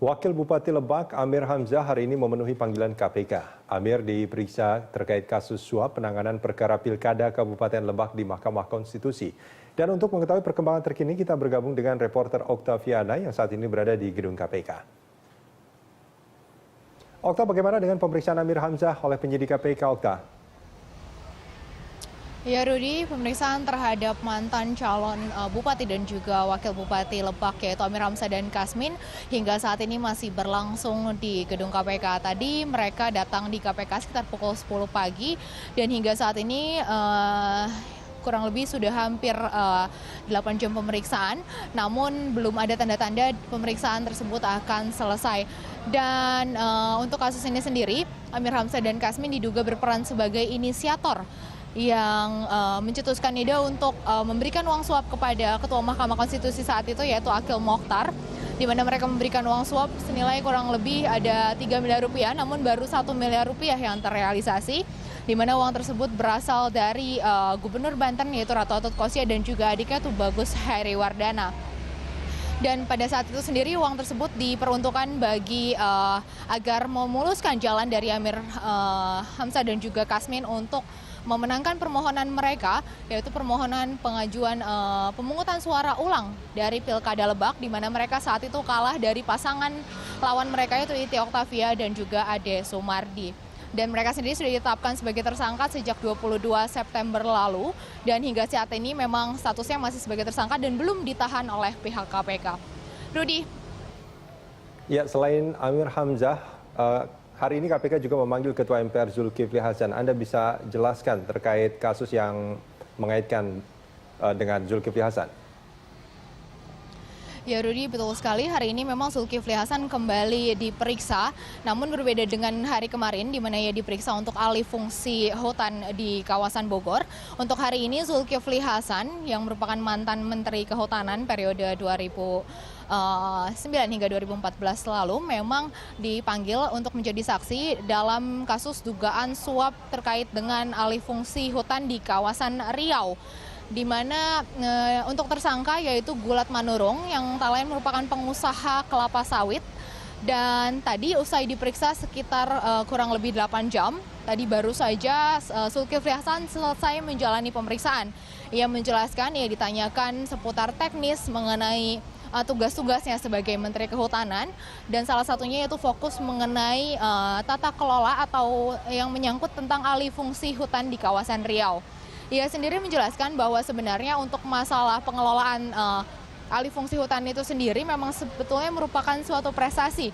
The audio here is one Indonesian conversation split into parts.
Wakil Bupati Lebak Amir Hamzah hari ini memenuhi panggilan KPK. Amir diperiksa terkait kasus suap penanganan perkara Pilkada Kabupaten Lebak di Mahkamah Konstitusi. Dan untuk mengetahui perkembangan terkini kita bergabung dengan reporter Oktaviana yang saat ini berada di gedung KPK. Okta, bagaimana dengan pemeriksaan Amir Hamzah oleh penyidik KPK, Okta? Ya Rudi, pemeriksaan terhadap mantan calon bupati dan juga wakil bupati Lebak yaitu Amir Hamzah dan Kasmin hingga saat ini masih berlangsung di gedung KPK. Tadi mereka datang di KPK sekitar pukul 10 pagi dan hingga saat ini kurang lebih sudah hampir 8 jam pemeriksaan, namun belum ada tanda-tanda pemeriksaan tersebut akan selesai. Dan untuk kasus ini sendiri, Amir Hamzah dan Kasmin diduga berperan sebagai inisiator yang mencetuskan ide untuk memberikan uang suap kepada Ketua Mahkamah Konstitusi saat itu yaitu Akil Mokhtar, di mana mereka memberikan uang suap senilai kurang lebih ada 3 miliar rupiah, namun baru 1 miliar rupiah yang terrealisasi, di mana uang tersebut berasal dari Gubernur Banten yaitu Ratu Atut-Kosia dan juga adiknya Tubagus Hairiwardana. Dan pada saat itu sendiri uang tersebut diperuntukkan bagi agar memuluskan jalan dari Amir Hamzah dan juga Kasmin untuk memenangkan permohonan mereka, yaitu permohonan pengajuan pemungutan suara ulang dari Pilkada Lebak, di mana mereka saat itu kalah dari pasangan lawan mereka yaitu Iti Oktavia dan juga Ade Sumardi. Dan mereka sendiri sudah ditetapkan sebagai tersangka sejak 22 September lalu, dan hingga saat ini memang statusnya masih sebagai tersangka dan belum ditahan oleh pihak KPK. Rudi. Ya, selain Amir Hamzah, hari ini KPK juga memanggil Ketua MPR Zulkifli Hasan. Anda bisa jelaskan terkait kasus yang mengaitkan dengan Zulkifli Hasan? Ya Rudi, betul sekali. Hari ini memang Zulkifli Hasan kembali diperiksa, namun berbeda dengan hari kemarin di mana ia diperiksa untuk alih fungsi hutan di kawasan Bogor. Untuk hari ini Zulkifli Hasan yang merupakan mantan Menteri Kehutanan periode 2009 hingga 2014 lalu memang dipanggil untuk menjadi saksi dalam kasus dugaan suap terkait dengan alih fungsi hutan di kawasan Riau, di mana untuk tersangka yaitu Gulat Manurung yang tak lain merupakan pengusaha kelapa sawit. Dan tadi usai diperiksa sekitar kurang lebih 8 jam, tadi baru saja Zulkifli Hasan selesai menjalani pemeriksaan. Ia menjelaskan, ia ditanyakan seputar teknis mengenai tugas-tugasnya sebagai Menteri Kehutanan, dan salah satunya yaitu fokus mengenai tata kelola atau yang menyangkut tentang alih fungsi hutan di kawasan Riau. Ia sendiri menjelaskan bahwa sebenarnya untuk masalah pengelolaan alih fungsi hutan itu sendiri memang sebetulnya merupakan suatu prestasi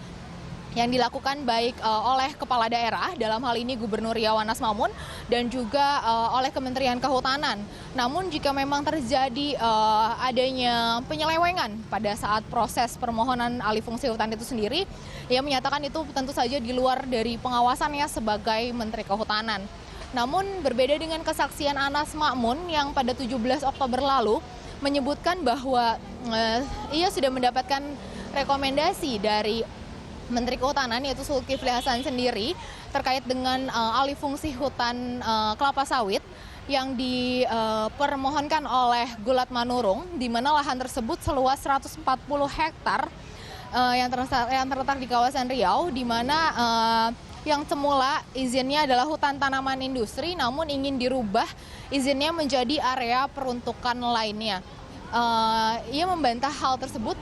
yang dilakukan baik oleh kepala daerah, dalam hal ini Gubernur Riau Anas Mamun, dan juga oleh Kementerian Kehutanan. Namun jika memang terjadi adanya penyelewengan pada saat proses permohonan alih fungsi hutan itu sendiri, ia menyatakan itu tentu saja di luar dari pengawasannya sebagai Menteri Kehutanan. Namun berbeda dengan kesaksian Anas Mamun yang pada 17 Oktober lalu menyebutkan bahwa ia sudah mendapatkan rekomendasi dari Menteri Kehutanan yaitu Zulkifli Hasan sendiri terkait dengan alih fungsi hutan kelapa sawit yang dipermohonkan oleh Gulat Manurung, di mana lahan tersebut seluas 140 hektar yang terletak di kawasan Riau, di mana yang semula izinnya adalah hutan tanaman industri, namun ingin dirubah izinnya menjadi area peruntukan lainnya. Ia membantah hal tersebut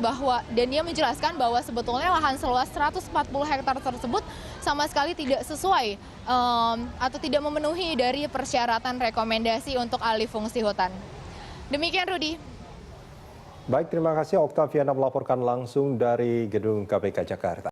dan ia menjelaskan bahwa sebetulnya lahan seluas 140 hektar tersebut sama sekali tidak sesuai atau tidak memenuhi dari persyaratan rekomendasi untuk alih fungsi hutan. Demikian Rudi. Baik, terima kasih Oktaviana melaporkan langsung dari gedung KPK Jakarta.